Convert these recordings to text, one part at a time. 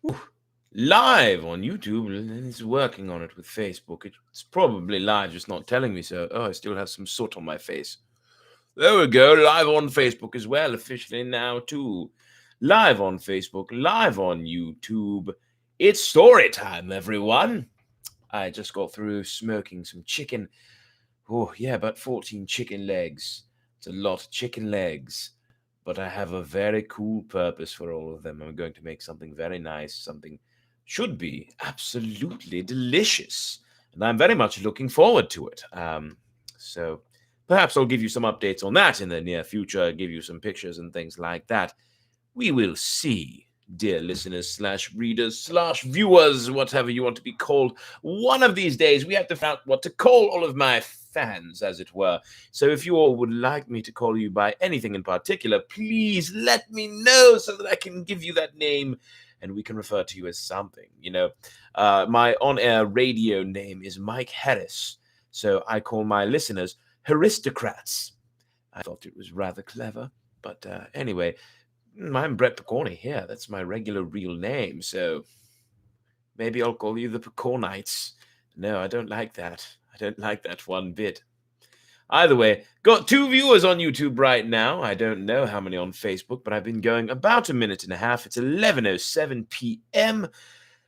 Ooh, live on YouTube, and it's working on it with Facebook. It's probably live, just not telling me so. Oh, I still have some soot on my face. There we go, live on Facebook as well, officially now too. Live on Facebook, live on YouTube. It's story time, everyone. I just got through smoking some chicken. Oh, yeah, about 14 chicken legs. It's a lot of chicken legs. But I have a very cool purpose for all of them. I'm going to make something very nice, something should be absolutely delicious. And I'm very much looking forward to it. So perhaps I'll give you some updates on that in the near future, give you some pictures and things like that. We will see, dear listeners slash readers slash viewers, whatever you want to be called. One of these days, we have to find out what to call all of my fans, as it were. So if you all would like me to call you by anything in particular, please let me know so that I can give you that name and we can refer to you as something. My on-air radio name is Mike Harris, so I call my listeners Aristocrats. I thought it was rather clever, but anyway, I'm Brett Picorni here. That's my regular real name, so maybe I'll call you the Picornites. No, I don't like that. I don't like that one bit. Either way, got 2 viewers on YouTube right now. I don't know how many on Facebook, but I've been going about a minute and a half. It's 11:07 p.m.,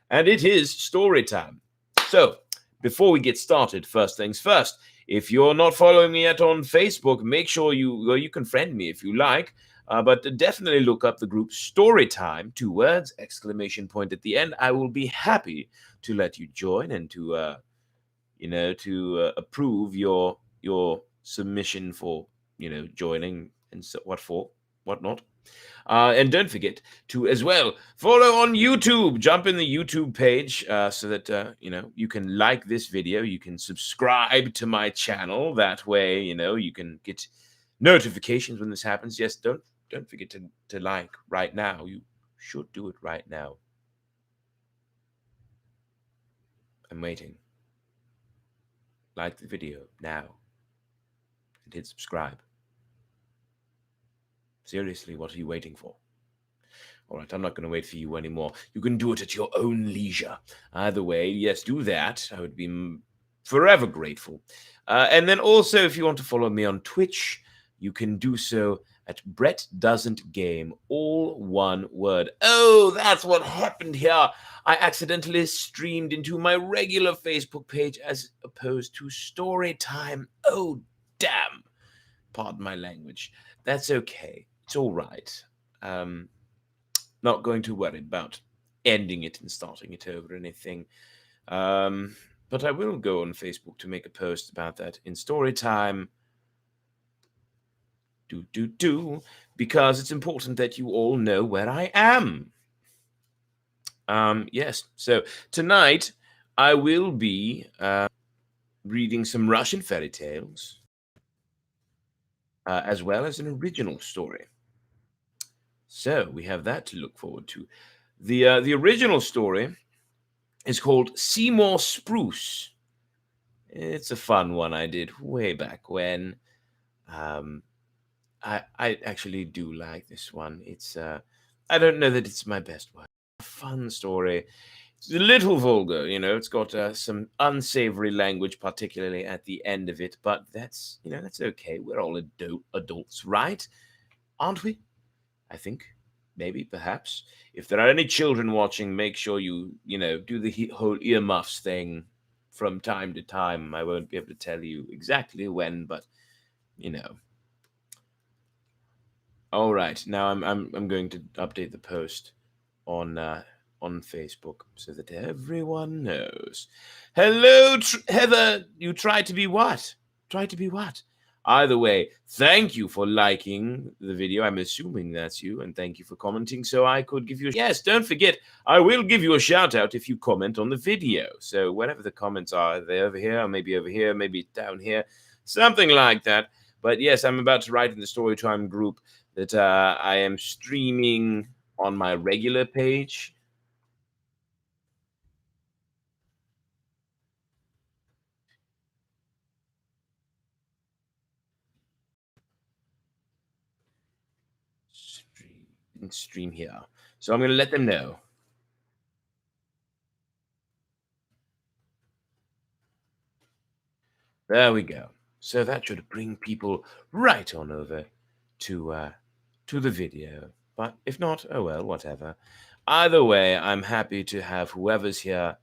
and it is story time. So, before we get started, first things first, if you're not following me yet on Facebook, make sure you can friend me if you like. But definitely look up the group Storytime, 2 words, exclamation point at the end. I will be happy to let you join and to approve your submission for joining and so whatnot. And don't forget to as well follow on YouTube. Jump in the YouTube page so that you can like this video. You can subscribe to my channel. That way, you can get notifications when this happens. Yes, don't forget to like right now. You should do it right now. I'm waiting. Like the video now and hit subscribe. Seriously, what are you waiting for? All right, I'm not going to wait for you anymore. You can do it at your own leisure. Either way, yes, do that. I would be forever grateful. And then also, if you want to follow me on Twitch, you can do so at Brett Doesn't Game, all one word. Oh, that's what happened here. I accidentally streamed into my regular Facebook page as opposed to story time. Oh, damn. Pardon my language. That's okay. It's all right. Not going to worry about ending it and starting it over or anything. But I will go on Facebook to make a post about that in story time. Because it's important that you all know where I am. Yes, so tonight I will be reading some Russian fairy tales, as well as an original story. So we have that to look forward to. The original story is called Seymour Spruce. It's a fun one I did way back when. I actually do like this one. It's I don't know that it's my best one. A fun story. It's a little vulgar, It's got some unsavory language, particularly at the end of it. But that's okay. We're all adults, right? Aren't we? I think. Maybe, perhaps. If there are any children watching, make sure you do the whole earmuffs thing from time to time. I won't be able to tell you exactly when, but you know. All right, now I'm going to update the post on Facebook so that everyone knows. Hello, Heather. You try to be what? Try to be what? Either way, thank you for liking the video. I'm assuming that's you, and thank you for commenting so I could give you yes, don't forget, I will give you a shout out if you comment on the video. So wherever the comments are, they're over here, maybe down here, something like that. But yes, I'm about to write in the Storytime group that I am streaming on my regular page. Stream here. So I'm going to let them know. There we go. So that should bring people right on over to the video. But if not, oh well, whatever. Either way, I'm happy to have whoever's here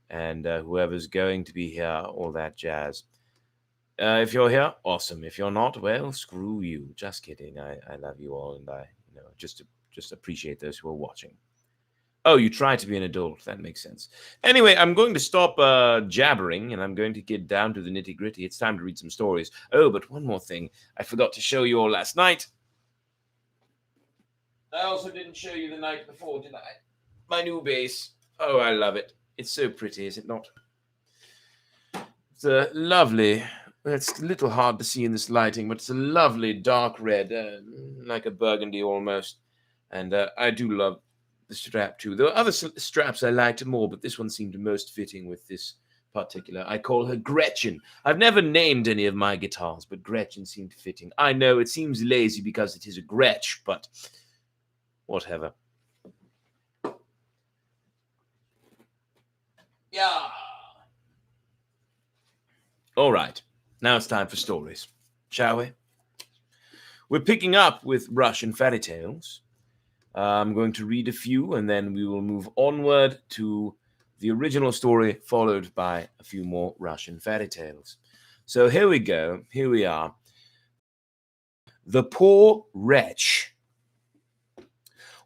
and whoever's going to be here, all that jazz. If you're here, awesome. If you're not, well, screw you. Just kidding. I love you all, and I just appreciate those who are watching. Oh, you try to be an adult. That makes sense. Anyway, I'm going to stop jabbering, and I'm going to get down to the nitty gritty. It's time to read some stories. Oh, but one more thing. I forgot to show you all last night. I also didn't show you the night before, did I? My new base. Oh, I love it. It's so pretty, is it not? It's a lovely. Well, it's a little hard to see in this lighting, but it's a lovely dark red, like a burgundy almost. And I do love the strap too. There were other straps I liked more, but this one seemed most fitting with this particular. I call her Gretchen. I've never named any of my guitars, but Gretchen seemed fitting. I know it seems lazy because it is a Gretsch, but whatever. Yeah. All right. Now it's time for stories, shall we? We're picking up with Russian fairy tales. I'm going to read a few, and then we will move onward to the original story, followed by a few more Russian fairy tales. So here we go. Here we are. The Poor Wretch.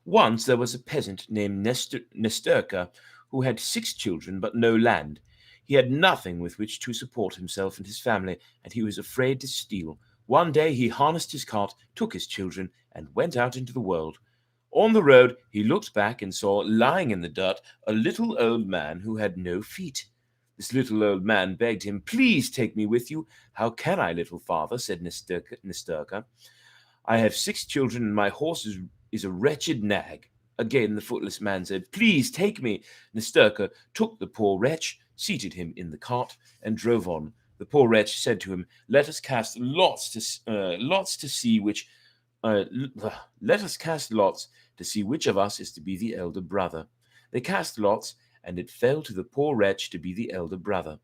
Once there was a peasant named Nesterka who had 6 children but no land. He had nothing with which to support himself and his family, and he was afraid to steal. One day he harnessed his cart, took his children, and went out into the world. On the road he looked back and saw, lying in the dirt, a little old man who had no feet. This little old man begged him, "Please take me with you." "How can I, little father?" said Nesterka. "I have 6 children, and my horse is a wretched nag." Again the footless man said, "Please take me." Nesterka took the poor wretch, seated him in the cart, and drove on. The poor wretch said to him, "Let us cast lots to see which let us cast lots to see which of us is to be the elder brother." They cast lots, and it fell to the poor wretch to be the elder brother.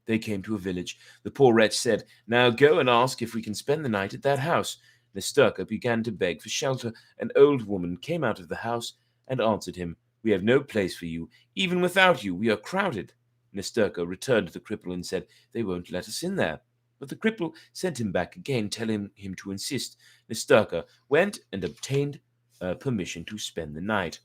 They came to a village. The poor wretch said, "Now go and ask if we can spend the night at that house." Nesterka began to beg for shelter. An old woman came out of the house and answered him, "We have no place for you. Even without you, we are crowded." Nesterka returned to the cripple and said, "They won't let us in there." But the cripple sent him back again, telling him to insist. Nesterka went and obtained permission to spend the night.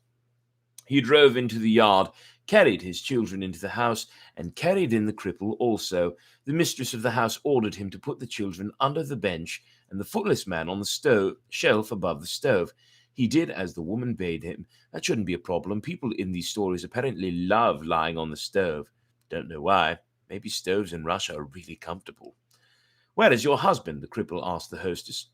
He drove into the yard, carried his children into the house, and carried in the cripple also. The mistress of the house ordered him to put the children under the bench and the footless man on the shelf above the stove. He did as the woman bade him. That shouldn't be a problem. People in these stories apparently love lying on the stove. Don't know why. Maybe stoves in Russia are really comfortable. "Where is your husband?" the cripple asked the hostess.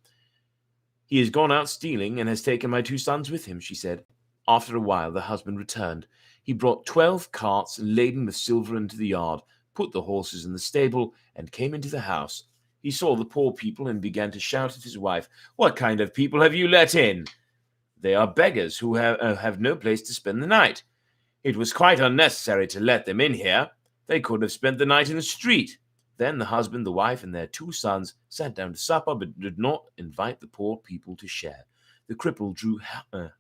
"He has gone out stealing and has taken my 2 sons with him," she said. After a while the husband returned. He brought 12 carts laden with silver into the yard, put the horses in the stable, and came into the house. He saw the poor people and began to shout at his wife, "What kind of people have you let in?" "They are beggars who have no place to spend the night." "It was quite unnecessary to let them in here. They could have spent the night in the street." Then the husband, the wife, and their 2 sons sat down to supper, but did not invite the poor people to share. The cripple drew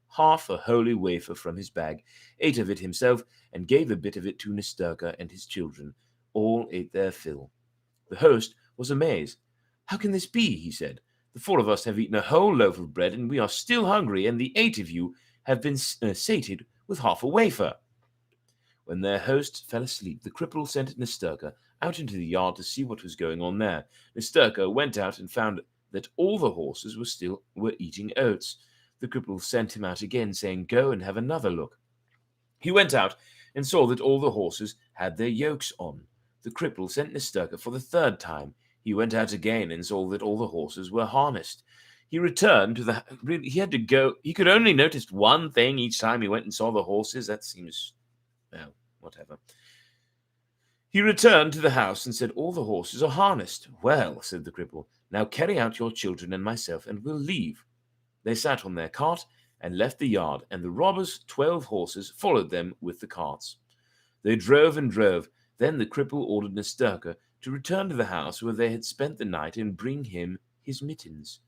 half a holy wafer from his bag, ate of it himself, and gave a bit of it to Nesterka and his children. All ate their fill. The host was amazed. "How can this be?" he said. "The 4 of us have eaten a whole loaf of bread, and we are still hungry, and the 8 of you have been sated with half a wafer." When their host fell asleep, the cripple sent Nesterka out into the yard to see what was going on there. Nesterka went out and found that all the horses were eating oats. The cripple sent him out again, saying, "Go and have another look." He went out and saw that all the horses had their yokes on. The cripple sent Nesterka for the 3rd time. He went out again and saw that all the horses were harnessed. He returned to the. He had to go. He could only notice one thing each time he went and saw the horses. That seems, well, whatever. He returned to the house and said, "All the horses are harnessed." "Well," said the cripple, "now carry out your children and myself, and we'll leave." They sat on their cart and left the yard, and the robbers' 12 horses followed them with the carts. They drove and drove. Then the cripple ordered Nesterka to return to the house where they had spent the night and bring him his mittens.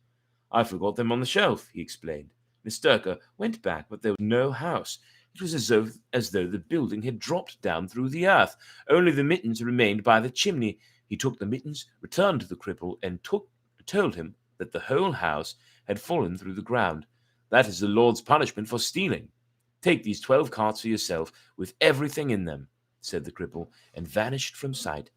I forgot them on the shelf, he explained. Misterka went back, but there was no house. It was as though the building had dropped down through the earth. Only the mittens remained by the chimney. He took the mittens, returned to the cripple, and told him that the whole house had fallen through the ground. That is the Lord's punishment for stealing. Take these 12 carts for yourself, with everything in them, said the cripple, and vanished from sight.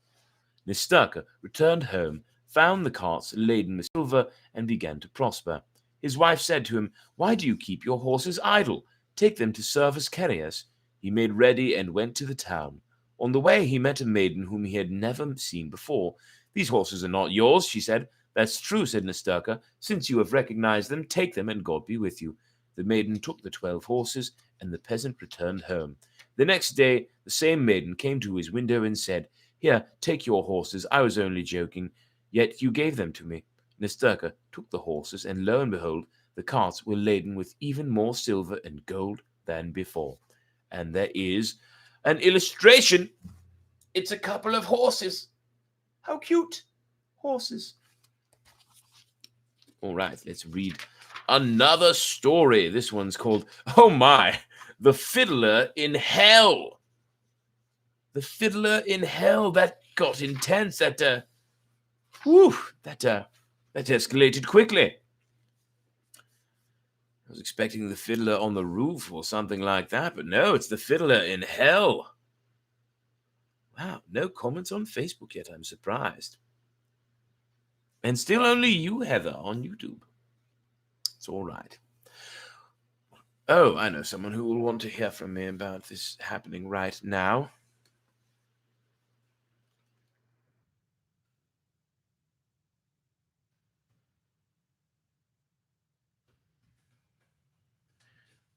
Misterka returned home, found the carts laden with silver, and began to prosper. His wife said to him, "Why do you keep your horses idle? Take them to serve as carriers." He made ready and went to the town. On the way, he met a maiden whom he had never seen before. "These horses are not yours," she said. "That's true," said Misterka. "Since you have recognized them, take them, and God be with you." The maiden took the 12 horses, and the peasant returned home. The next day, the same maiden came to his window and said, "Here, take your horses. I was only joking, yet you gave them to me." Misterka took the horses, and lo and behold, the carts were laden with even more silver and gold than before. And there is an illustration. It's a couple of horses. How cute. Horses. All right, let's read another story. This one's called, oh my, The Fiddler in Hell. The Fiddler in Hell. That got intense. That escalated quickly. I was expecting the fiddler on the roof or something like that, but no, it's the fiddler in hell. Wow, no comments on Facebook yet. I'm surprised. And still only you, Heather, on YouTube. It's all right. Oh, I know someone who will want to hear from me about this happening right now.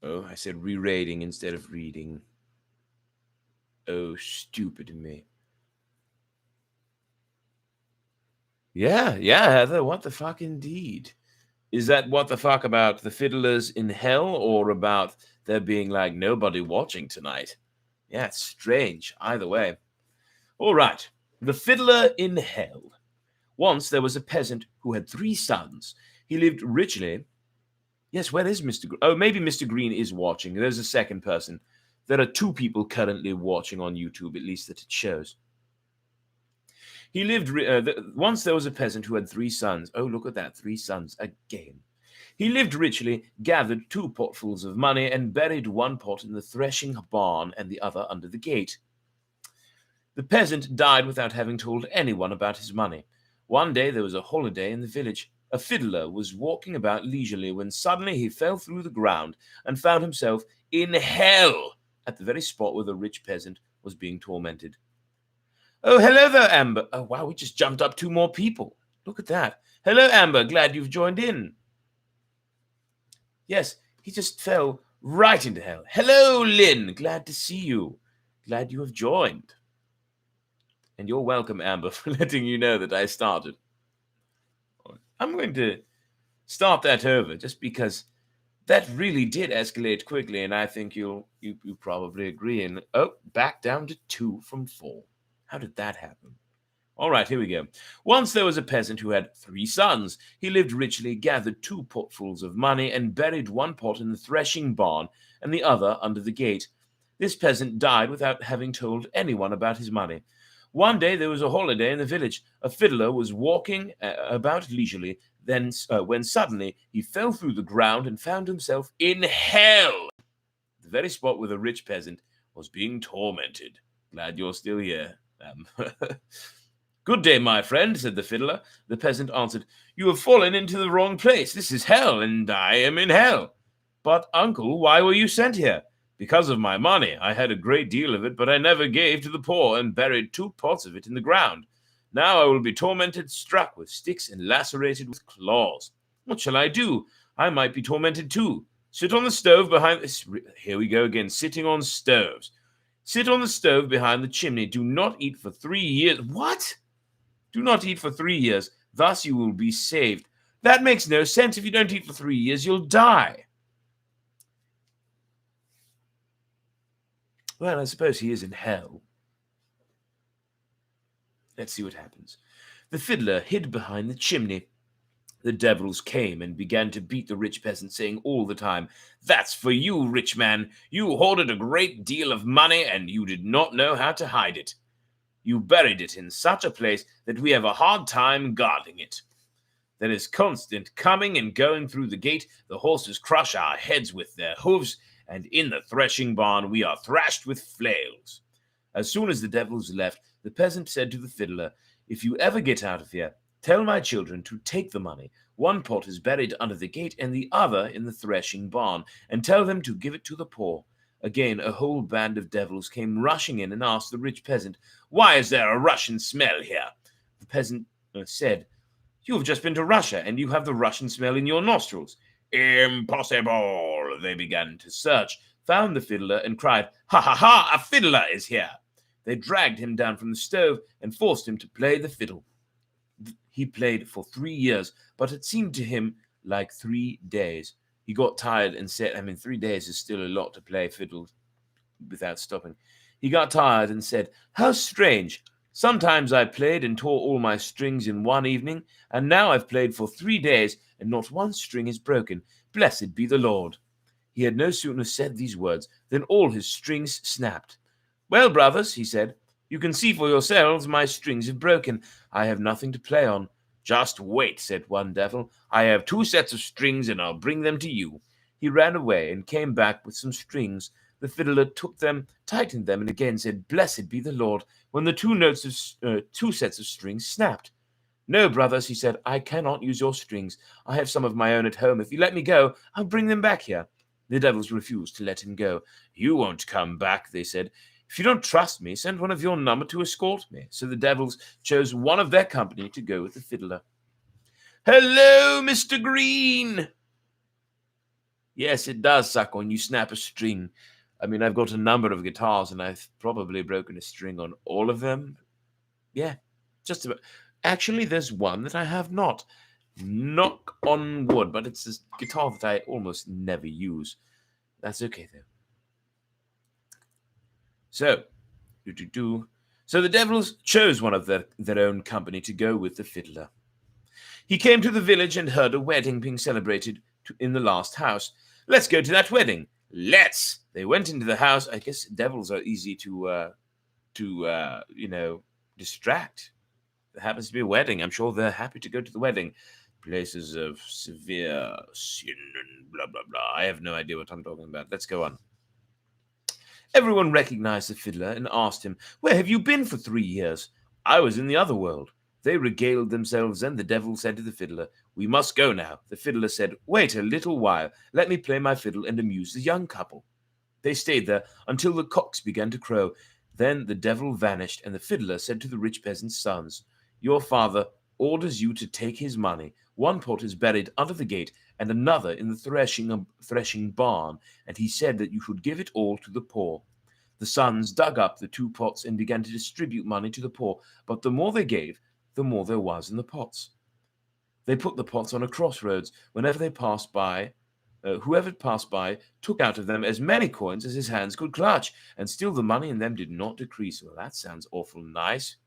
Oh, I said re-rating instead of reading. Oh, stupid me. Yeah, Heather, what the fuck indeed. Is that what the fuck about the fiddlers in hell, or about there being like nobody watching tonight? Yeah, it's strange. Either way. All right. The Fiddler in Hell. Once there was a peasant who had 3 sons. He lived richly. Yes, where is Mr. Green? Oh, maybe Mr. Green is watching. There's a second person. There are 2 people currently watching on YouTube, at least that it shows. He lived. Once there was a peasant who had 3 sons. Oh, look at that. 3 sons again. He lived richly, gathered 2 potfuls of money, and buried 1 pot in the threshing barn and the other under the gate. The peasant died without having told anyone about his money. One day there was a holiday in the village. A fiddler was walking about leisurely when suddenly he fell through the ground and found himself in hell at the very spot where the rich peasant was being tormented. Oh, hello there, Amber. Oh, wow, we just jumped up 2 more people. Look at that. Hello, Amber. Glad you've joined in. Yes, he just fell right into hell. Hello, Lynn. Glad to see you. Glad you have joined. And you're welcome, Amber, for letting you know that I started. I'm going to start that over just because that really did escalate quickly, and I think you probably agree. And back down to 2 from 4. How did that happen? All right, here we go. Once there was a peasant who had 3 sons. He lived richly, gathered 2 potfuls of money, and buried 1 pot in the threshing barn and the other under the gate. This peasant died without having told anyone about his money. One day there was a holiday in the village. A fiddler was walking about leisurely, when suddenly he fell through the ground and found himself in hell, the very spot where the rich peasant was being tormented. Glad you're still here. Good day, my friend, said the fiddler. The peasant answered, You have fallen into the wrong place. This is hell, and I am in hell. But, uncle, why were you sent here? Because of my money. I had a great deal of it, but I never gave to the poor, and buried 2 pots of it in the ground. Now I will be tormented, struck with sticks, and lacerated with claws. What shall I do? I might be tormented too. Sit on the stove behind this. Here we go again, sitting on stoves. Sit on the stove behind the chimney. Do not eat for 3 years. What? Do not eat for 3 years. Thus you will be saved. That makes no sense. If you don't eat for 3 years, you'll die. Well, I suppose he is in hell. Let's see what happens. The fiddler hid behind the chimney. The devils came and began to beat the rich peasant, saying all the time, "That's for you, rich man. You hoarded a great deal of money, and you did not know how to hide it. You buried it in such a place that we have a hard time guarding it. There is constant coming and going through the gate. The horses crush our heads with their hoofs, and in the threshing barn we are thrashed with flails." As soon as the devils left, the peasant said to the fiddler, "If you ever get out of here, tell my children to take the money. One pot is buried under the gate and the other in the threshing barn, and tell them to give it to the poor." Again, a whole band of devils came rushing in and asked the rich peasant, "Why is there a Russian smell here?" The peasant said, "You have just been to Russia, and you have the Russian smell in your nostrils." "Impossible!" They began to search, found the fiddler, and cried, "Ha ha ha! A fiddler is here!" They dragged him down from the stove and forced him to play the fiddle. He played for 3 years, but it seemed to him like 3 days. He got tired and said, 3 days is still a lot to play fiddle without stopping. He got tired and said, "How strange. Sometimes I played and tore all my strings in one evening, and now I've played for 3 days, and not one string is broken. Blessed be the Lord." He had no sooner said these words than all his strings snapped. "Well, brothers," he said, "you can see for yourselves my strings have broken. I have nothing to play on." "Just wait," said one devil. "I have 2 sets of strings, and I'll bring them to you." He ran away and came back with some strings. The fiddler took them, tightened them, and again said, "Blessed be the Lord," when the 2 sets of strings snapped. "No, brothers," he said, "I cannot use your strings. I have some of my own at home. If you let me go, I'll bring them back here." The devils refused to let him go. "You won't come back," they said. "If you don't trust me, send one of your number to escort me." So the devils chose one of their company to go with the fiddler. "Hello, Mr. Green." Yes, it does suck when you snap a string. I've got a number of guitars, and I've probably broken a string on all of them. Yeah, just about. Actually, there's one that I have not. Knock on wood, but it's a guitar that I almost never use. That's okay, though. So, So the devils chose one of their own company to go with the fiddler. He came to the village and heard a wedding being celebrated in the last house. "Let's go to that wedding." "Let's." They went into the house. I guess devils are easy to distract. There happens to be a wedding. I'm sure they're happy to go to the wedding. Places of severe sin and blah, blah, blah. I have no idea what I'm talking about. Let's go on. Everyone recognized the fiddler and asked him, "Where have you been for 3 years?" "I was in the other world." They regaled themselves, and the devil said to the fiddler, "We must go now." The fiddler said, "Wait a little while. Let me play my fiddle and amuse the young couple." They stayed there until the cocks began to crow. Then the devil vanished, and the fiddler said to the rich peasant's sons, "Your father orders you to take his money. One pot is buried under the gate, and another in the threshing barn, and he said that you should give it all to the poor." The sons dug up the 2 pots and began to distribute money to the poor, but the more they gave, the more there was in the pots. They put the pots on a crossroads. Whenever they passed by, whoever passed by took out of them as many coins as his hands could clutch, and still the money in them did not decrease. Well, that sounds awful nice.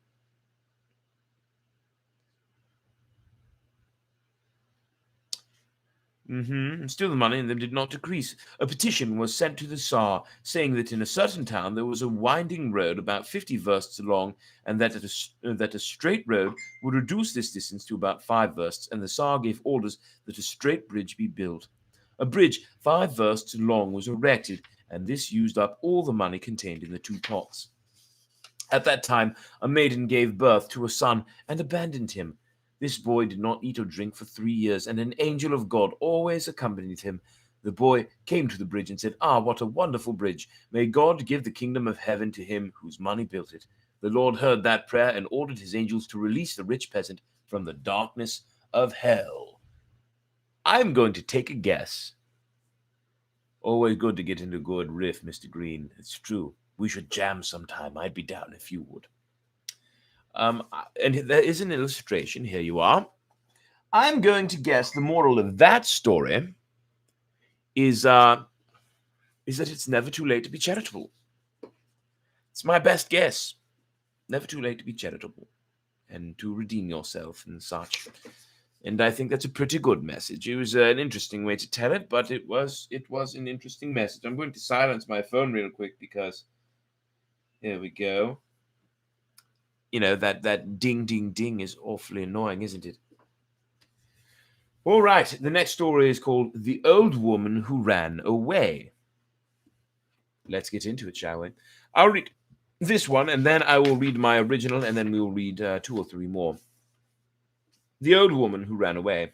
And still the money in them did not decrease. A petition was sent to the Tsar, saying that in a certain town there was a winding road about 50 versts long, and that a straight road would reduce this distance to about 5 versts, and the Tsar gave orders that a straight bridge be built. A bridge 5 versts long was erected, and this used up all the money contained in the 2 pots. At that time, a maiden gave birth to a son and abandoned him. This boy did not eat or drink for 3 years, and an angel of God always accompanied him. The boy came to the bridge and said, "Ah, what a wonderful bridge! May God give the kingdom of heaven to him whose money built it." The Lord heard that prayer and ordered his angels to release the rich peasant from the darkness of hell. I'm going to take a guess. Always good to get into a good riff, Mr. Green. It's true. We should jam sometime. I'd be down if you would. And there is an illustration. Here you are. I'm going to guess the moral of that story is that it's never too late to be charitable. It's my best guess. Never too late to be charitable. and to redeem yourself and such. And I think that's a pretty good message. It was an interesting way to tell it, but it was an interesting message. I'm going to silence my phone real quick because here we go. You know, that ding ding ding is awfully annoying, isn't it? All right, the next story is called The Old Woman Who Ran Away. Let's get into it, shall we? I'll read this one, and then I will read my original, and then we will read 2 or 3 more. The Old Woman Who Ran Away.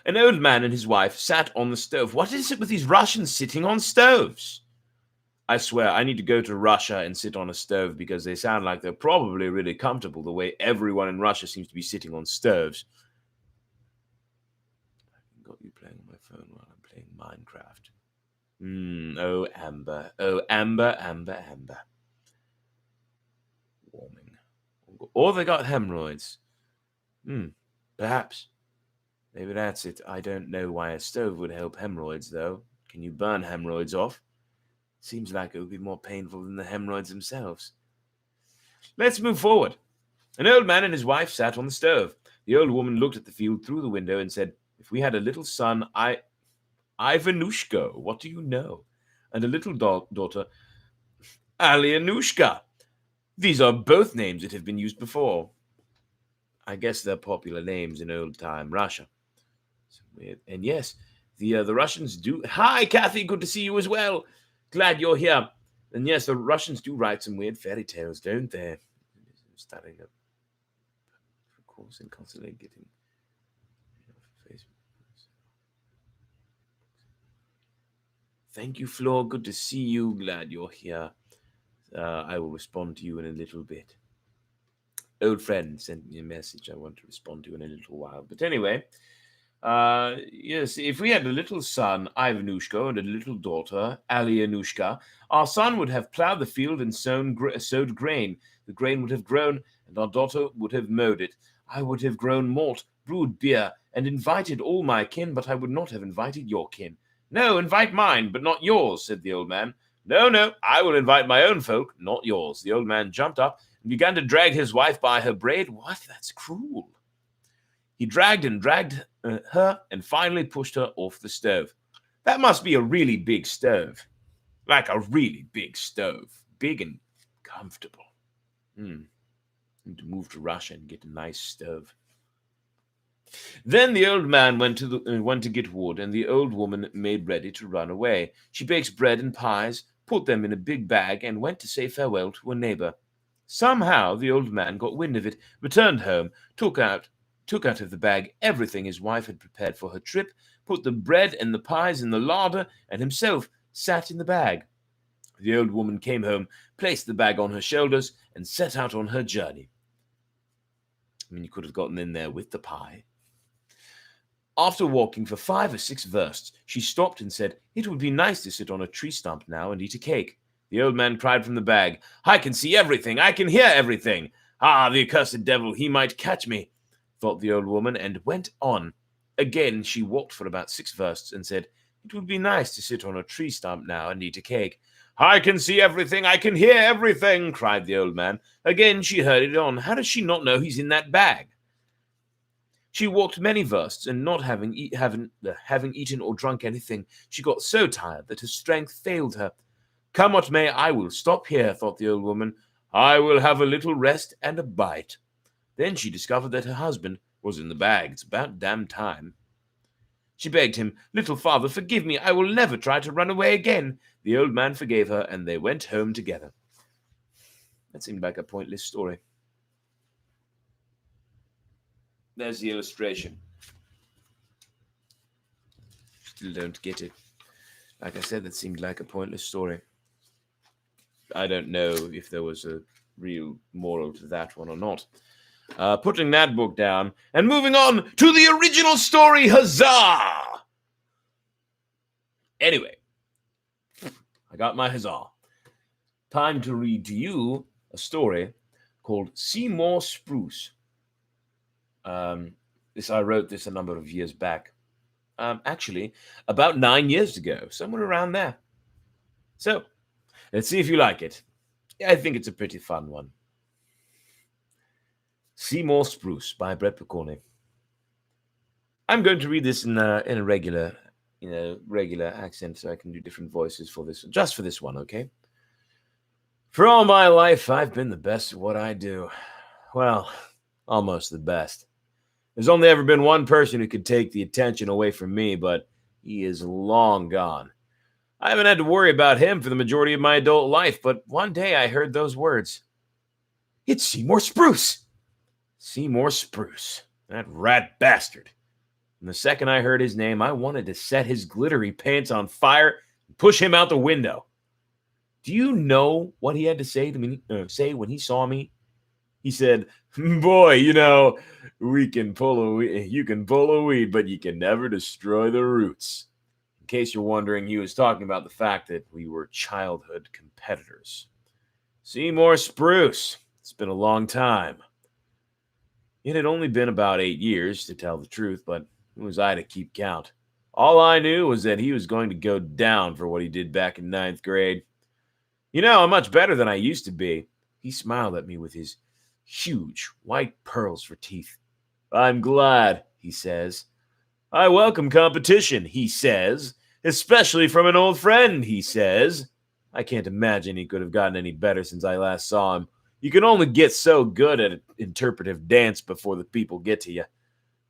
An old man and his wife sat on the stove. What is it with these Russians sitting on stoves? I swear, I need to go to Russia and sit on a stove because they sound like they're probably really comfortable the way everyone in Russia seems to be sitting on stoves. I've got you playing on my phone while I'm playing Minecraft. Oh, Amber. Oh, Amber, Amber, Amber. Warming. Or they got hemorrhoids. Perhaps. Maybe that's it. I don't know why a stove would help hemorrhoids, though. Can you burn hemorrhoids off? Seems like it would be more painful than the hemorrhoids themselves. Let's move forward. An old man and his wife sat on the stove. The old woman looked at the field through the window and said, "If we had a little son, Ivanushka, what do you know? And a little daughter, Alyanushka. These are both names that have been used before." I guess they're popular names in old-time Russia. And yes, the Russians do. Hi, Kathy. Good to see you as well. Glad you're here. And yes, the Russians do write some weird fairy tales, don't they? Starting up, of course, and constantly getting. Thank you, Flo. Good to see you. Glad you're here. I will respond to you in a little bit. Old friend sent me a message I want to respond to in a little while. But anyway, yes, if we had a little son, Ivanushka, and a little daughter, Alyanushka, our son would have plowed the field and sowed grain. The grain would have grown, and our daughter would have mowed it. I would have grown malt, brewed beer, and invited all my kin, but I would not have invited your kin. No, invite mine, but not yours, said the old man. No, I will invite my own folk, not yours. The old man jumped up and began to drag his wife by her braid. What? That's cruel. He dragged her and finally pushed her off the stove. That must be a really big stove. Like a really big stove. Big and comfortable. Need to move to Russia and get a nice stove. Then the old man went to get wood, and the old woman made ready to run away. She baked bread and pies, put them in a big bag, and went to say farewell to a neighbor. Somehow the old man got wind of it, returned home, took out of the bag everything his wife had prepared for her trip, put the bread and the pies in the larder, and himself sat in the bag. The old woman came home, placed the bag on her shoulders, and set out on her journey. I mean, you could have gotten in there with the pie. After walking for 5 or 6 versts, she stopped and said, "It would be nice to sit on a tree stump now and eat a cake." The old man cried from the bag, "I can see everything, I can hear everything. Ah, the accursed devil, he might catch me," thought the old woman, and went on. Again she walked for about 6 versts and said, "It would be nice to sit on a tree stump now and eat a cake." "I can see everything, I can hear everything," cried the old man. Again she hurried on. How does she not know he's in that bag? She walked many versts, and not having eaten or drunk anything, she got so tired that her strength failed her. "Come what may, I will stop here," thought the old woman. "I will have a little rest and a bite." Then she discovered that her husband was in the bag. It's about damn time. She begged him, "Little father, forgive me. I will never try to run away again." The old man forgave her, and they went home together. That seemed like a pointless story. There's the illustration. Still don't get it. Like I said, that seemed like a pointless story. I don't know if there was a real moral to that one or not. Putting that book down and moving on to the original story. Huzzah! Anyway, I got my huzzah. Time to read to you a story called Seymour Spruce. I wrote this a number of years back. Actually, about 9 years ago, somewhere around there. So, let's see if you like it. I think it's a pretty fun one. Seymour Spruce by Brett Picorni. I'm going to read this in a regular, regular accent, so I can do different voices for this, just for this one, okay? For all my life, I've been the best at what I do. Well, almost the best. There's only ever been one person who could take the attention away from me, but he is long gone. I haven't had to worry about him for the majority of my adult life, but one day I heard those words. It's Seymour Spruce! Seymour Spruce. That rat bastard. And the second I heard his name, I wanted to set his glittery pants on fire and push him out the window. Do you know what he had to say to me? Say when he saw me? He said, "Boy, you can pull a weed, but you can never destroy the roots." In case you're wondering, he was talking about the fact that we were childhood competitors. Seymour Spruce. It's been a long time. It had only been about 8 years, to tell the truth, but who was I to keep count? All I knew was that he was going to go down for what he did back in 9th grade. I'm much better than I used to be. He smiled at me with his huge white pearls for teeth. I'm glad, he says. I welcome competition, he says, especially from an old friend, he says. I can't imagine he could have gotten any better since I last saw him. You can only get so good at interpretive dance before the people get to you.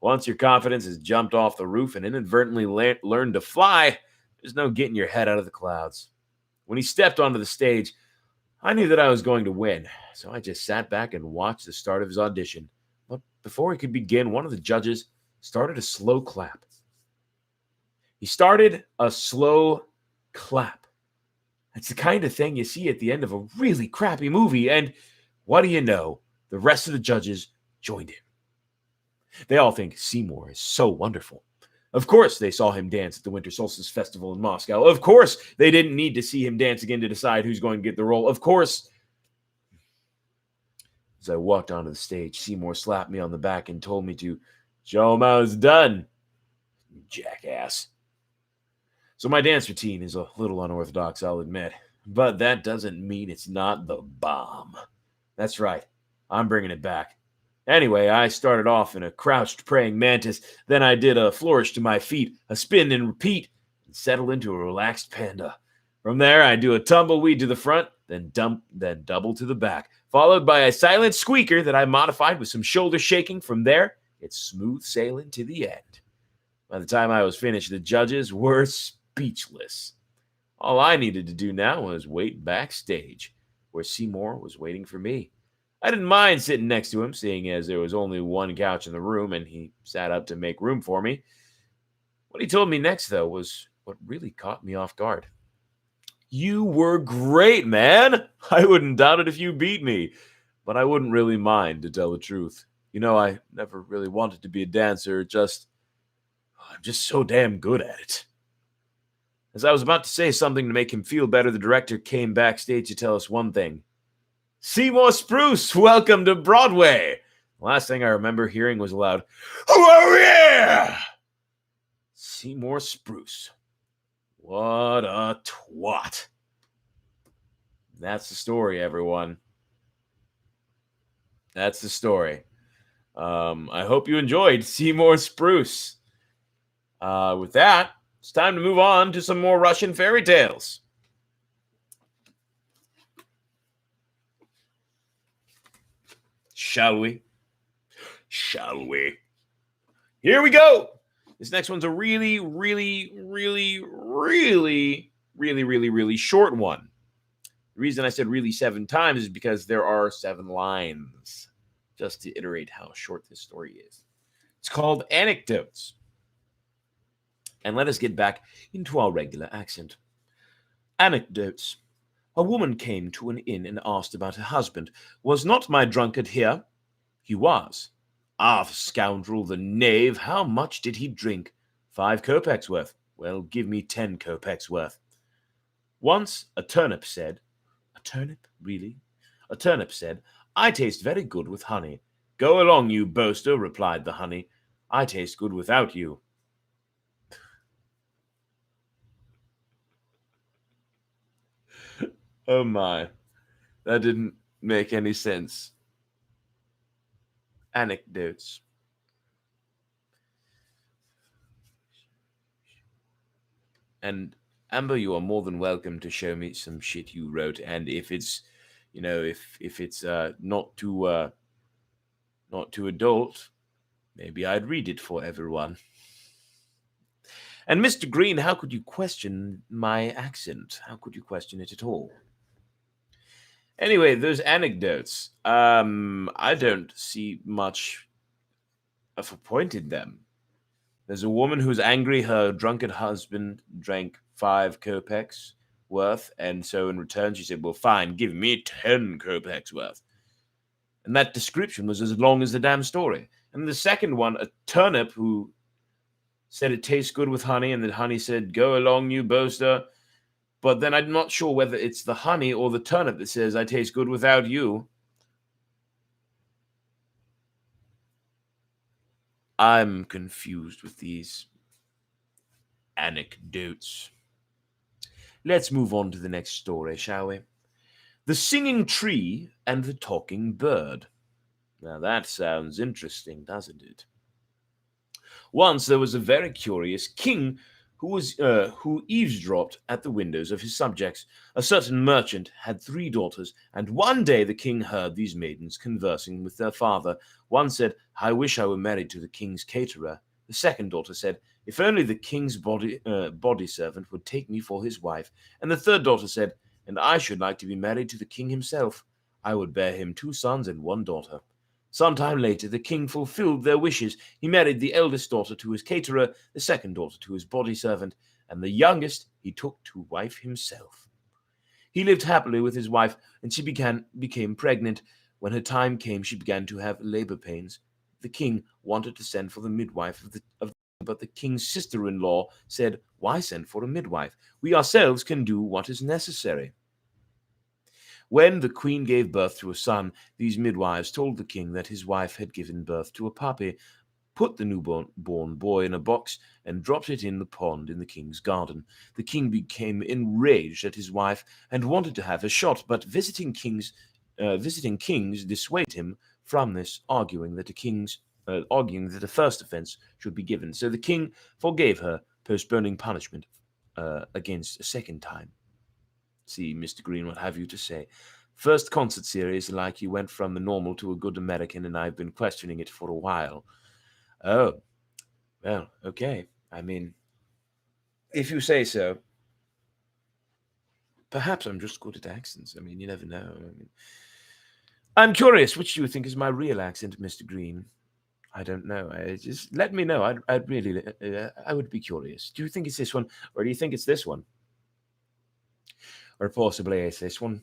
Once your confidence has jumped off the roof and inadvertently learned to fly, there's no getting your head out of the clouds. When he stepped onto the stage, I knew that I was going to win, so I just sat back and watched the start of his audition. But before he could begin, one of the judges started a slow clap. He started a slow clap. It's the kind of thing you see at the end of a really crappy movie, and what do you know? The rest of the judges joined him. They all think Seymour is so wonderful. Of course, they saw him dance at the Winter Solstice Festival in Moscow. Of course, they didn't need to see him dance again to decide who's going to get the role. Of course. As I walked onto the stage, Seymour slapped me on the back and told me to show him how it's done. Jackass. So my dance routine is a little unorthodox, I'll admit. But that doesn't mean it's not the bomb. That's right. I'm bringing it back. Anyway, I started off in a crouched praying mantis. Then I did a flourish to my feet, a spin and repeat, and settled into a relaxed panda. From there, I do a tumbleweed to the front, then double to the back, followed by a silent squeaker that I modified with some shoulder shaking. From there, it's smooth sailing to the end. By the time I was finished, the judges were speechless. All I needed to do now was wait backstage, where Seymour was waiting for me. I didn't mind sitting next to him, seeing as there was only one couch in the room and he sat up to make room for me. What he told me next, though, was what really caught me off guard. You were great, man. I wouldn't doubt it if you beat me, but I wouldn't really mind, to tell the truth. I never really wanted to be a dancer, I'm just so damn good at it. As I was about to say something to make him feel better, the director came backstage to tell us one thing. Seymour Spruce, welcome to Broadway. The last thing I remember hearing was a loud, "Oh yeah!" Seymour Spruce. What a twat. That's the story, everyone. That's the story. I hope you enjoyed Seymour Spruce. With that, it's time to move on to some more Russian fairy tales. Shall we? Shall we? Here we go. This next one's a really, really, really, really, really, really, really short one. The reason I said really 7 times is because there are 7 lines, just to iterate how short this story is. It's called Anecdotes. And let us get back into our regular accent. Anecdotes. A woman came to an inn and asked about her husband. Was not my drunkard here? He was. Ah, the scoundrel, the knave, how much did he drink? 5 kopecks worth. Well, give me 10 kopecks worth. Once a turnip said, a turnip, really? A turnip said, I taste very good with honey. Go along, you boaster, replied the honey. I taste good without you. Oh my, that didn't make any sense. anecdotes. And Amber, you are more than welcome to show me some shit you wrote, and if it's, if it's not too adult, maybe I'd read it for everyone. And Mr. Green, how could you question my accent? How could you question it at all? Anyway, those anecdotes, I don't see much of a point in them. There's a woman who's angry her drunken husband drank 5 kopecks worth, and so in return she said, well, fine, give me 10 kopecks worth. And that description was as long as the damn story. And the second one, a turnip who said it tastes good with honey, and the honey said, go along, you boaster. But then I'm not sure whether it's the honey or the turnip that says, I taste good without you. I'm confused with these anecdotes. Let's move on to the next story, shall we? The Singing Tree and the Talking Bird. Now that sounds interesting, doesn't it? Once there was a very curious king who eavesdropped at the windows of his subjects. A certain merchant had 3 daughters, and one day the king heard these maidens conversing with their father. One said, I wish I were married to the king's caterer. The second daughter said, if only the king's body servant would take me for his wife. And the third daughter said, and I should like to be married to the king himself. I would bear him 2 sons and 1 daughter. Some time later, the king fulfilled their wishes. He married the eldest daughter to his caterer, the second daughter to his body servant, and the youngest he took to wife himself. He lived happily with his wife, and she became pregnant. When her time came, she began to have labor pains. The king wanted to send for the midwife but the king's sister-in-law said, why send for a midwife? We ourselves can do what is necessary. When the queen gave birth to a son, these midwives told the king that his wife had given birth to a puppy, put the newborn boy in a box, and dropped it in the pond in the king's garden. The king became enraged at his wife and wanted to have her shot, but visiting kings dissuaded him from this, arguing that a first offense should be given. So the king forgave her, postponing punishment against a second time. See, Mr. Green, what have you to say? First concert series, like you went from the normal to a good American, and I've been questioning it for a while. Oh, well, okay. I mean, if you say so. Perhaps I'm just good at accents. I mean, you never know. I'm curious, which do you think is my real accent, Mr. Green? I don't know. Just let me know. I'd really, I would be curious. Do you think it's this one, or do you think it's this one? Or possibly it's this one?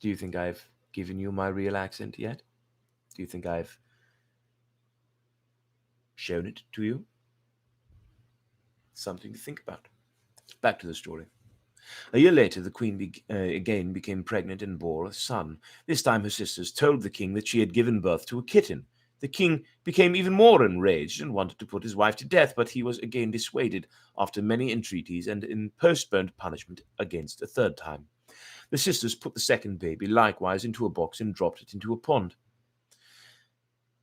Do you think I've given you my real accent yet? Do you think I've shown it to you? Something to think about. Back to the story. A year later, the queen again became pregnant and bore a son. This time her sisters told the king that she had given birth to a kitten. The king became even more enraged and wanted to put his wife to death, but he was again dissuaded after many entreaties and in postponed punishment against a third time. The sisters put the second baby likewise into a box and dropped it into a pond.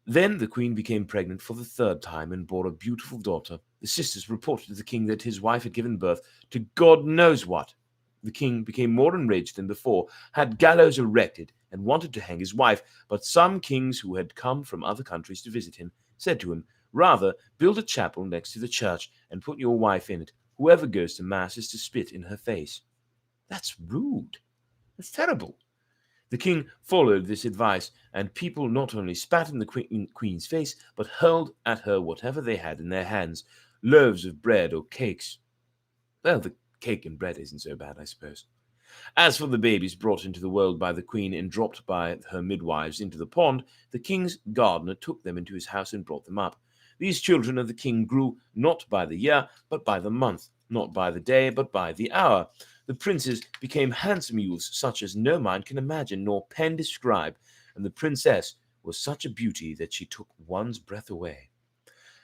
Then the queen became pregnant for the third time and bore a beautiful daughter. The sisters reported to the king that his wife had given birth to God knows what. The king became more enraged than before, had gallows erected, and wanted to hang his wife, but some kings who had come from other countries to visit him said to him, rather, build a chapel next to the church and put your wife in it. Whoever goes to mass is to spit in her face. That's rude. That's terrible. The king followed this advice, and people not only spat in the queen's face, but hurled at her whatever they had in their hands, loaves of bread or cakes. Well, the cake and bread isn't so bad, I suppose. As for the babies brought into the world by the queen and dropped by her midwives into the pond, the king's gardener took them into his house and brought them up. These children of the king grew not by the year, but by the month, not by the day, but by the hour. The princes became handsome youths, such as no mind can imagine, nor pen describe, and the princess was such a beauty that she took one's breath away.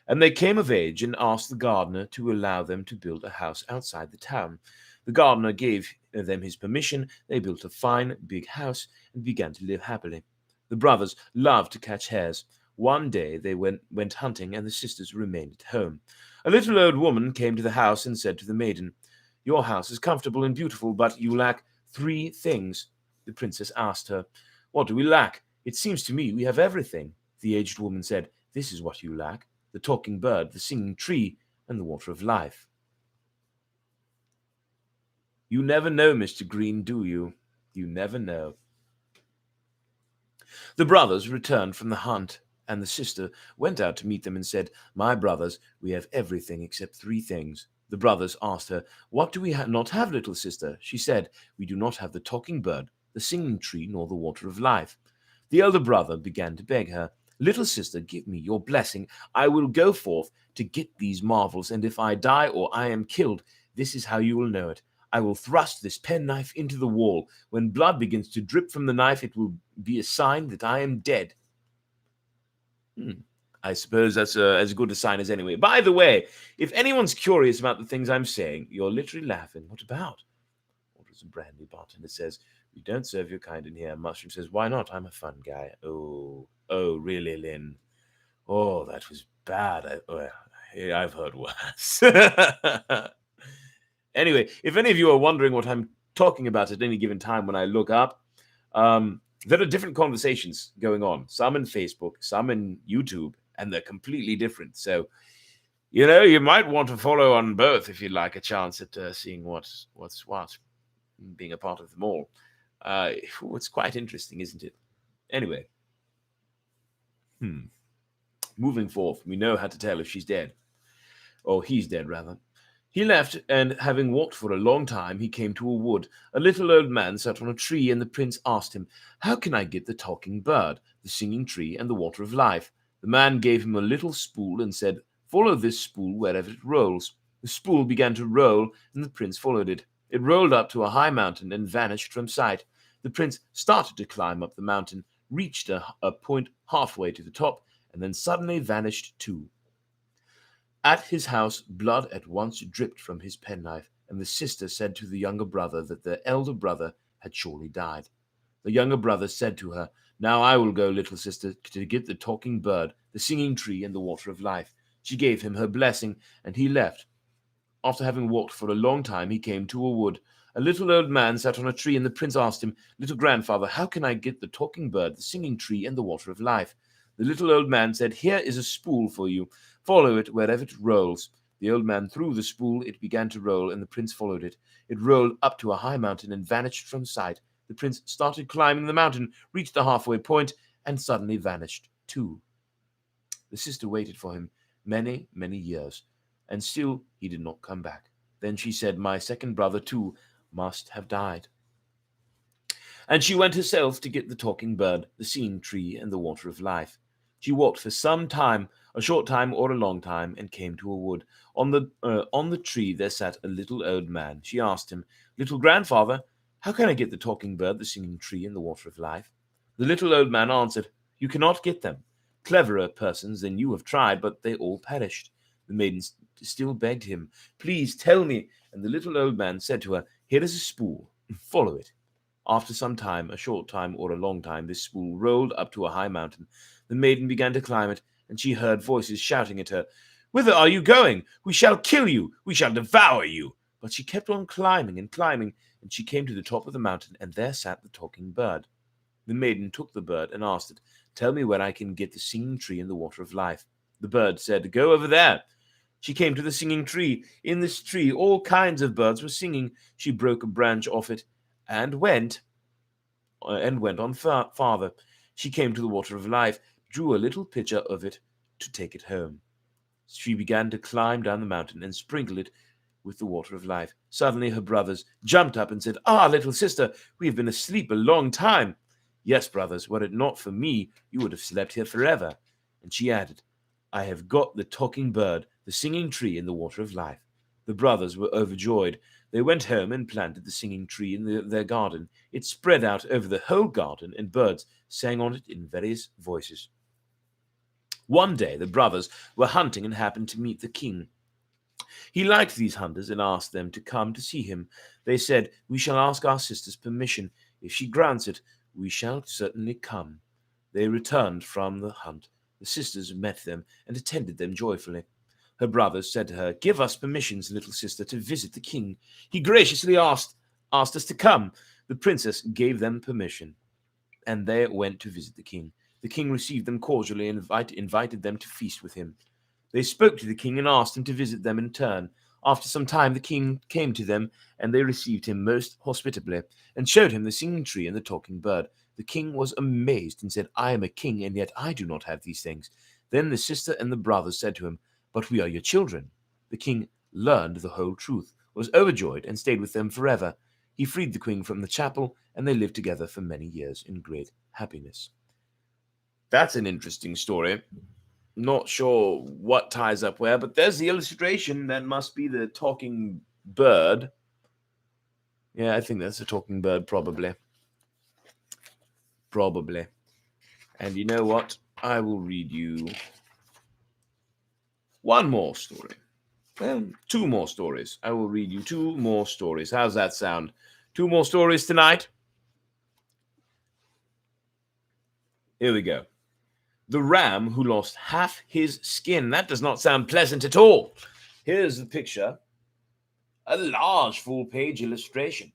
And they came of age and asked the gardener to allow them to build a house outside the town. The gardener gave them his permission. They built a fine, big house and began to live happily. The brothers loved to catch hares. One day they went hunting, and the sisters remained at home. A little old woman came to the house and said to the maiden, "Your house is comfortable and beautiful, but you lack 3 things." The princess asked her, "What do we lack? It seems to me we have everything." The aged woman said, "This is what you lack: the talking bird, the singing tree, and the water of life." You never know, Mr. Green, do you? You never know. The brothers returned from the hunt, and the sister went out to meet them and said, "My brothers, we have everything except 3 things." The brothers asked her, "What do we not have, little sister?" She said, "We do not have the talking bird, the singing tree, nor the water of life." The elder brother began to beg her, "Little sister, give me your blessing. I will go forth to get these marvels, and if I die or I am killed, this is how you will know it. I will thrust this penknife into the wall. When blood begins to drip from the knife, it will be a sign that I am dead." I suppose that's as good a sign as any. By the way, if anyone's curious about the things I'm saying, you're literally laughing. What about? Orders a brandy. Bartender says, "We don't serve your kind in here." Mushroom says, "Why not? I'm a fun guy." Oh, really, Lynn? Oh, that was bad. I've heard worse. Anyway, if any of you are wondering what I'm talking about at any given time when I look up, there are different conversations going on, some in Facebook, some in YouTube, and they're completely different. So, you might want to follow on both if you'd like a chance at seeing what's what, being a part of them all. It's quite interesting, isn't it? Anyway, moving forth, we know how to tell if she's dead. Or he's dead, rather. He left, and having walked for a long time, he came to a wood. A little old man sat on a tree, and the prince asked him, "How can I get the talking bird, the singing tree, and the water of life?" The man gave him a little spool and said, "Follow this spool wherever it rolls." The spool began to roll, and the prince followed it. It rolled up to a high mountain and vanished from sight. The prince started to climb up the mountain, reached a point halfway to the top, and then suddenly vanished too. At his house, blood at once dripped from his penknife, and the sister said to the younger brother that the elder brother had surely died. The younger brother said to her, "Now I will go, little sister, to get the talking bird, the singing tree, and the water of life." She gave him her blessing, and he left. After having walked for a long time, he came to a wood. A little old man sat on a tree, and the prince asked him, "Little grandfather, how can I get the talking bird, the singing tree, and the water of life?" The little old man said, "Here is a spool for you. Follow it wherever it rolls." The old man threw the spool. It began to roll, and the prince followed it. It rolled up to a high mountain and vanished from sight. The prince started climbing the mountain, reached the halfway point, and suddenly vanished too. The sister waited for him many, many years, and still he did not come back. Then she said, "My second brother too must have died." And she went herself to get the talking bird, the singing tree, and the water of life. She walked for some time, a short time or a long time, and came to a wood. On the tree there sat a little old man. She asked him, "Little grandfather, how can I get the talking bird, the singing tree, and the water of life?" The little old man answered, "You cannot get them. Cleverer persons than you have tried, but they all perished." The maiden still begged him, "Please tell me." And the little old man said to her, "Here is a spool. Follow it." After some time, a short time or a long time, this spool rolled up to a high mountain. The maiden began to climb it, and she heard voices shouting at her, "Whither are you going? We shall kill you! We shall devour you!" But she kept on climbing and climbing, and she came to the top of the mountain, and there sat the talking bird. The maiden took the bird and asked it, "Tell me where I can get the singing tree and the water of life." The bird said, "Go over there." She came to the singing tree. In this tree all kinds of birds were singing. She broke a branch off it and went on farther. She came to the water of life, drew a little pitcher of it to take it home. She began to climb down the mountain and sprinkle it with the water of life. Suddenly her brothers jumped up and said, "Ah, little sister, we have been asleep a long time." "Yes, brothers, were it not for me, you would have slept here forever." And she added, "I have got the talking bird, the singing tree, and the water of life." The brothers were overjoyed. They went home and planted the singing tree in their garden. It spread out over the whole garden, and birds sang on it in various voices. One day the brothers were hunting and happened to meet the king. He liked these hunters and asked them to come to see him. They said, "We shall ask our sister's permission. If she grants it, we shall certainly come." They returned from the hunt. The sisters met them and attended them joyfully. Her brothers said to her, "Give us permissions, little sister, to visit the king. He graciously asked us to come." The princess gave them permission, and they went to visit the king. The king received them cordially and invited them to feast with him. They spoke to the king and asked him to visit them in turn. After some time, the king came to them, and they received him most hospitably, and showed him the singing tree and the talking bird. The king was amazed and said, "I am a king, and yet I do not have these things." Then the sister and the brothers said to him, "But we are your children." The king learned the whole truth, was overjoyed, and stayed with them forever. He freed the queen from the chapel, and they lived together for many years in great happiness. That's an interesting story. Not sure what ties up where, but there's the illustration. That must be the talking bird. Yeah, I think that's a talking bird, probably. Probably. And you know what? I will read you one more story. Well, two more stories. I will read you two more stories. How's that sound? Two more stories tonight? Here we go. The ram who lost half his skin. That does not sound pleasant at all. Here's the picture. A large full-page illustration.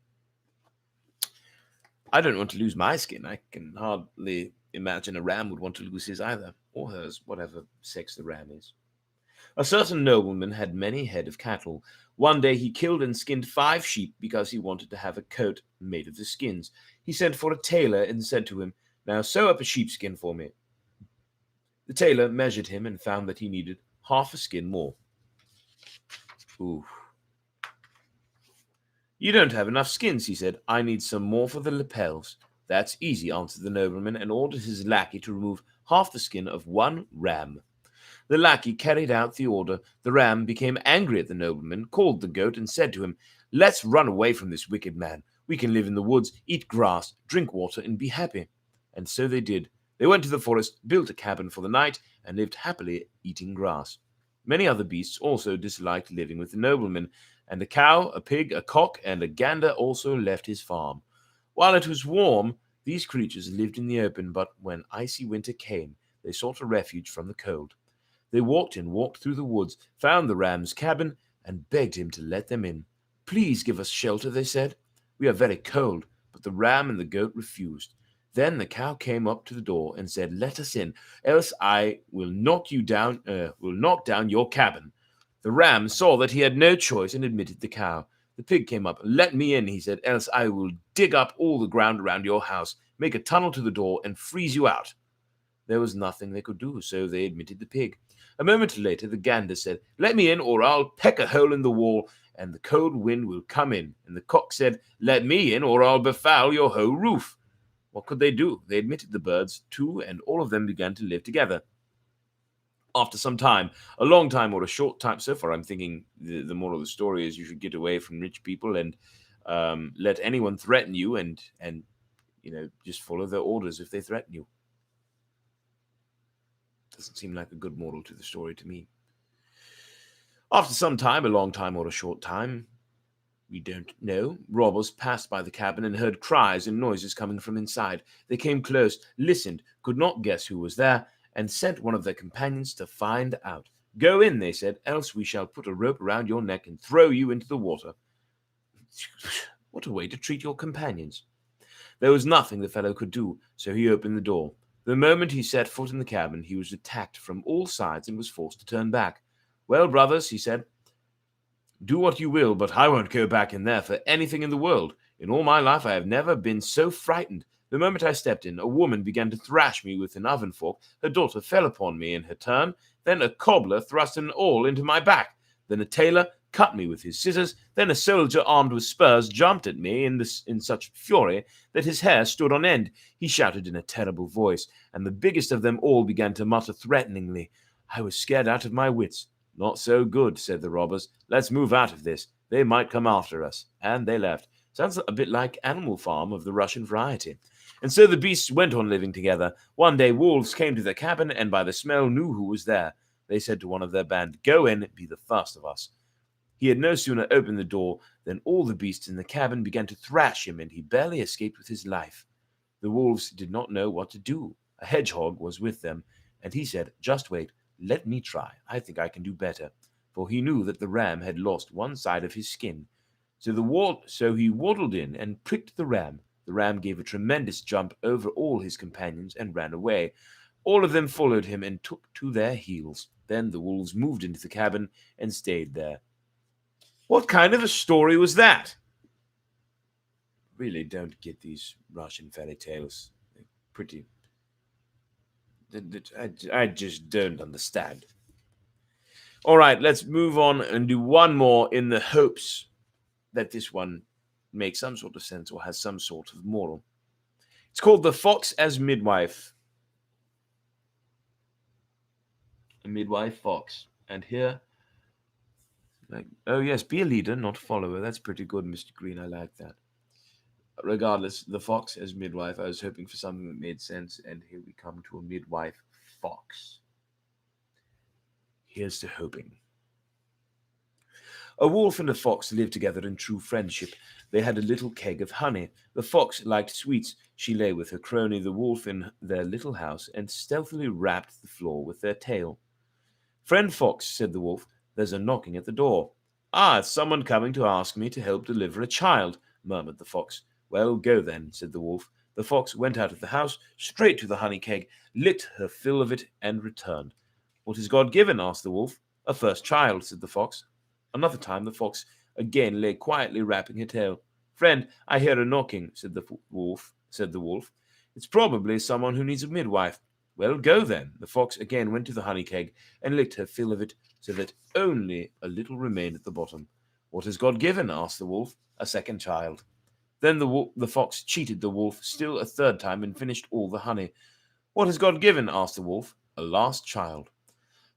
I don't want to lose my skin. I can hardly imagine a ram would want to lose his either, or hers, whatever sex the ram is. A certain nobleman had many head of cattle. One day he killed and skinned 5 sheep because he wanted to have a coat made of the skins. He sent for a tailor and said to him, "Now sew up a sheepskin for me." The tailor measured him and found that he needed half a skin more. Ooh. "You don't have enough skins," he said. "I need some more for the lapels." "That's easy," answered the nobleman, and ordered his lackey to remove half the skin of one ram. The lackey carried out the order. The ram became angry at the nobleman, called the goat, and said to him, "Let's run away from this wicked man. We can live in the woods, eat grass, drink water, and be happy." And so they did. They went to the forest, built a cabin for the night, and lived happily eating grass. Many other beasts also disliked living with the nobleman, and a cow, a pig, a cock, and a gander also left his farm. While it was warm, these creatures lived in the open, but when icy winter came, they sought a refuge from the cold. They walked through the woods, found the ram's cabin, and begged him to let them in. "Please give us shelter," they said. "We are very cold." But the ram and the goat refused. Then the cow came up to the door and said, "Let us in, else I will knock down your cabin." The ram saw that he had no choice and admitted the cow. The pig came up. "Let me in," he said, "else I will dig up all the ground around your house, make a tunnel to the door, and freeze you out." There was nothing they could do, so they admitted the pig. A moment later, the gander said, "Let me in, or I'll peck a hole in the wall, and the cold wind will come in." And the cock said, "Let me in, or I'll befoul your whole roof." What could they do? They admitted the birds, too, and all of them began to live together. After some time, a long time or a short time, so far I'm thinking the moral of the story is you should get away from rich people and let anyone threaten you, and just follow their orders if they threaten you. Doesn't seem like a good moral to the story to me. After some time, a long time or a short time, we don't know, robbers passed by the cabin and heard cries and noises coming from inside. They came close, listened, could not guess who was there, and sent one of their companions to find out. "Go in," they said, "else we shall put a rope around your neck and throw you into the water." What a way to treat your companions. There was nothing the fellow could do, so he opened the door. The moment he set foot in the cabin, he was attacked from all sides and was forced to turn back. "Well, brothers," he said, "do what you will, but I won't go back in there for anything in the world. In all my life I have never been so frightened. The moment I stepped in, a woman began to thrash me with an oven fork. Her daughter fell upon me in her turn. Then a cobbler thrust an awl into my back. Then a tailor cut me with his scissors. Then a soldier armed with spurs jumped at me in such fury that his hair stood on end. He shouted in a terrible voice, and the biggest of them all began to mutter threateningly. I was scared out of my wits. 'Not so good,' said the robbers. 'Let's move out of this. They might come after us.' And they left. Sounds a bit like Animal Farm of the Russian variety. And so the beasts went on living together. One day wolves came to their cabin, and by the smell knew who was there. They said to one of their band, 'Go in, be the first of us.' He had no sooner opened the door than all the beasts in the cabin began to thrash him, and he barely escaped with his life. The wolves did not know what to do. A hedgehog was with them, and he said, "Just wait, let me try. I think I can do better." For he knew that the ram had lost one side of his skin. So he waddled in and pricked the ram. The ram gave a tremendous jump over all his companions and ran away. All of them followed him and took to their heels. Then the wolves moved into the cabin and stayed there. What kind of a story was that? Really don't get these Russian fairy tales. They're pretty. I just don't understand. All right, let's move on and do one more in the hopes that this one makes some sort of sense or has some sort of moral. It's called The Fox as Midwife. A midwife fox. And here, oh yes, be a leader, not a follower. That's pretty good, Mr. Green. I like that. Regardless, the fox as midwife. I was hoping for something that made sense, and here we come to a midwife fox. Here's to hoping. A wolf and a fox lived together in true friendship. They had a little keg of honey. The fox liked sweets. She lay with her crony, the wolf, in their little house and stealthily rapped the floor with their tail. "Friend Fox," said the wolf, "there's a knocking at the door." "Ah, it's someone coming to ask me to help deliver a child," murmured the fox. "Well, go then," said the wolf. The fox went out of the house, straight to the honey keg, licked her fill of it, and returned. "What is God given?" asked the wolf. "A first child," said the fox. Another time the fox again lay quietly rapping her tail. "Friend, I hear a knocking," said the wolf. "It's probably someone who needs a midwife." "Well, go then." The fox again went to the honey keg and licked her fill of it, so that only a little remained at the bottom. "What has God given?" asked the wolf. "A second child." Then the fox cheated the wolf still a third time and finished all the honey. "What has God given?" asked the wolf. "A last child."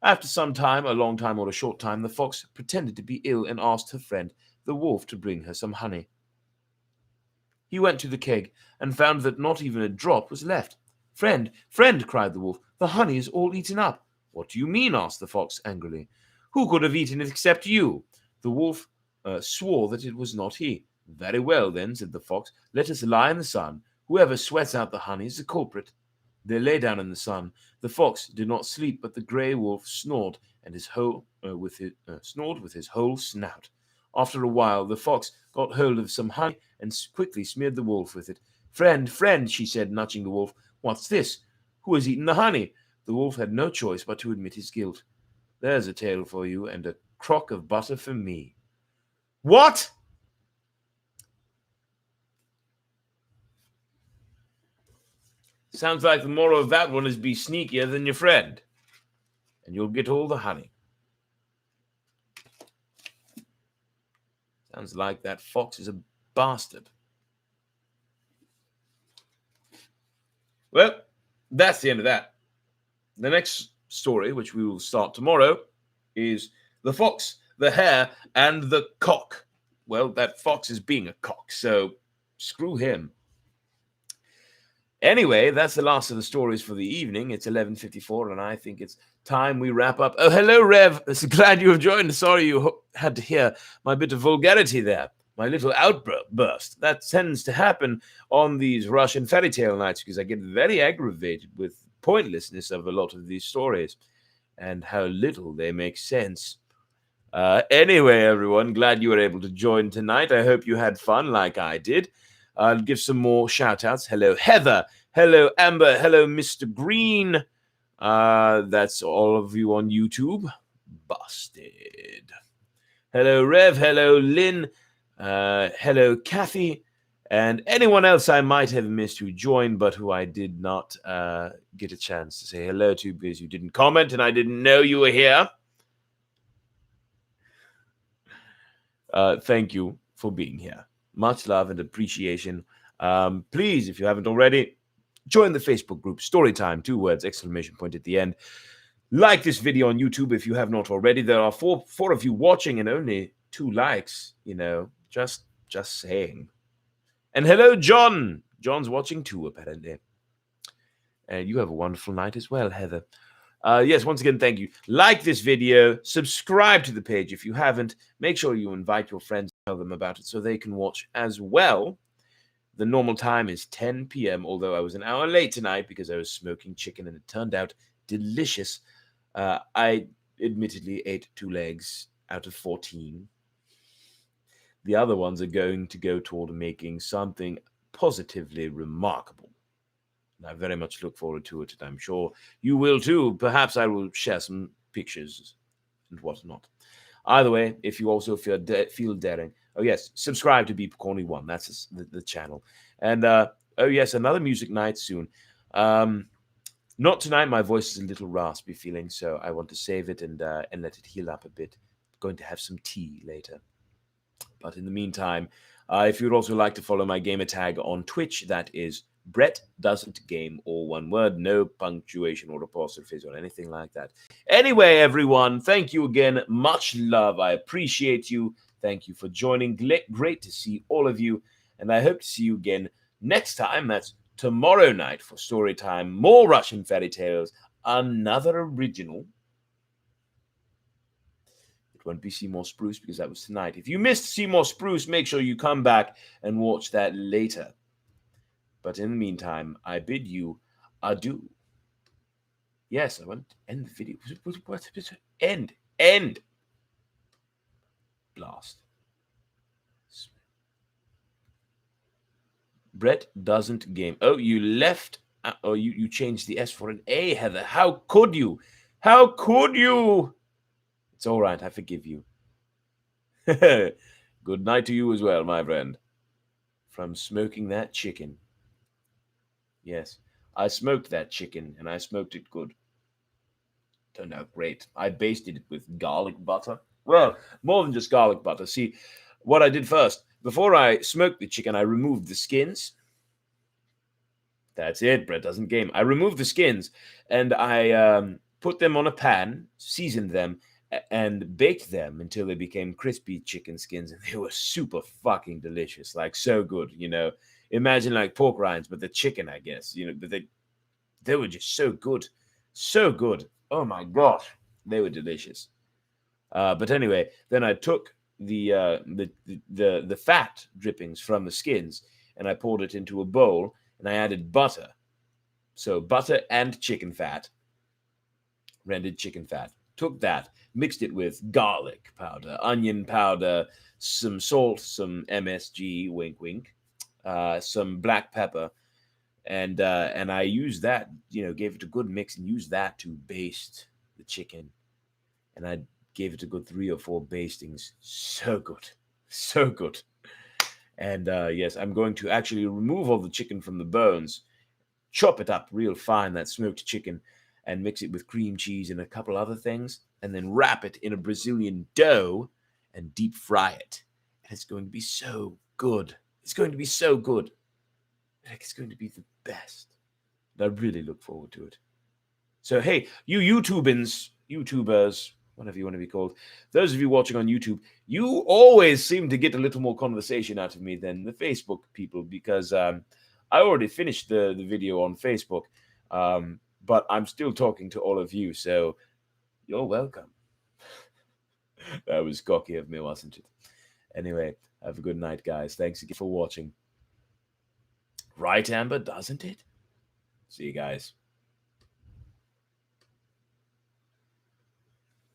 After some time, a long time or a short time, the fox pretended to be ill and asked her friend, the wolf, to bring her some honey. He went to the keg and found that not even a drop was left. "Friend, friend," cried the wolf, "the honey is all eaten up." "What do you mean?" asked the fox angrily. "Who could have eaten it except you?" The wolf swore that it was not he. "Very well, then," said the fox, "let us lie in the sun. Whoever sweats out the honey is the culprit." They lay down in the sun. The fox did not sleep, but the grey wolf snored with his whole snout. After a while, the fox got hold of some honey and quickly smeared the wolf with it. "Friend, friend," she said, nudging the wolf, "what's this? Who has eaten the honey?" The wolf had no choice but to admit his guilt. "There's a tail for you and a crock of butter for me." What? Sounds like the moral of that one is be sneakier than your friend, and you'll get all the honey. Sounds like that fox is a bastard. Well, that's the end of that. The next story, which we will start tomorrow, is The Fox, the Hare, and the Cock. Well, that fox is being a cock, so screw him. Anyway, that's the last of the stories for the evening. It's 11:54, and I think it's time we wrap up. Oh, hello, Rev. Glad you have joined. Sorry you had to hear my bit of vulgarity there, my little outburst. That tends to happen on these Russian fairy tale nights because I get very aggravated with pointlessness of a lot of these stories and how little they make sense. Anyway, everyone, glad you were able to join tonight. I hope you had fun like I did. I'll give some more shout outs. Hello, Heather. Hello, Amber. Hello, Mr. Green. That's all of you on YouTube. Busted. Hello, Rev. Hello, Lynn. Hello, Kathy. And anyone else I might have missed who joined, but who I did not get a chance to say hello to because you didn't comment and I didn't know you were here. Thank you for being here. Much love and appreciation. Please, if you haven't already, join the Facebook group, Storytime, 2 words, exclamation point at the end. Like this video on YouTube if you have not already. There are four of you watching and only 2 likes, just saying. And hello, John. John's watching too, apparently. And you have a wonderful night as well, Heather. Yes, once again, thank you. Like this video, subscribe to the page if you haven't. Make sure you invite your friends, tell them about it so they can watch as well. The normal time is 10 p.m., although I was an hour late tonight because I was smoking chicken and it turned out delicious. I admittedly ate 2 legs out of 14. The other ones are going to go toward making something positively remarkable. I very much look forward to it, and I'm sure you will too. Perhaps I will share some pictures and whatnot. Either way, if you also feel daring, oh yes, subscribe to Beep Corny One. That's the channel. And oh yes, another music night soon. Not tonight. My voice is a little raspy feeling, so I want to save it and let it heal up a bit. Going to have some tea later. But in the meantime, if you'd also like to follow my gamer tag on Twitch, that is Brett Doesn't Game, all one word, no punctuation or apostrophes or anything like that. Anyway, everyone, thank you again. Much love. I appreciate you. Thank you for joining. Great to see all of you. And I hope to see you again next time. That's tomorrow night for story time. More Russian fairy tales. Another original. It won't be Seymour Spruce because that was tonight. If you missed Seymour Spruce, make sure you come back and watch that later. But in the meantime, I bid you adieu. Yes, I want to end the video. What? End. Blast. Brett doesn't game. Oh, you left. Oh, you changed the S for an A, Heather. How could you? How could you? It's all right. I forgive you. Good night to you as well, my friend. From smoking that chicken. Yes, I smoked that chicken, and I smoked it good. Turned out great. I basted it with garlic butter. Well, more than just garlic butter. See, what I did first, before I smoked the chicken, I removed the skins. That's it, Brett doesn't game. I removed the skins, and I put them on a pan, seasoned them, and baked them until they became crispy chicken skins, and they were super fucking delicious. Like, so good, you know. Imagine like pork rinds, but the chicken, I guess. You know, but they were just so good. So good. Oh my gosh. They were delicious. But anyway, then I took the fat drippings from the skins and I poured it into a bowl and I added butter. So butter and chicken fat, rendered chicken fat. Took that, mixed it with garlic powder, onion powder, some salt, some MSG, wink wink, some black pepper, and I used that, you know, gave it a good mix and used that to baste the chicken, and I gave it a good 3 or 4 bastings. So good, so good. And yes, I'm going to actually remove all the chicken from the bones, chop it up real fine, that smoked chicken, and mix it with cream cheese and a couple other things, and then wrap it in a Brazilian dough and deep fry it. And it's going to be so good. It's going to be so good. Like, it's going to be the best. And I really look forward to it. So, hey, you YouTubers, whatever you want to be called, those of you watching on YouTube, you always seem to get a little more conversation out of me than the Facebook people, because I already finished the video on Facebook, but I'm still talking to all of you, so you're welcome. That was cocky of me, wasn't it? Anyway, have a good night, guys. Thanks again for watching. Right, Amber, doesn't it? See you guys.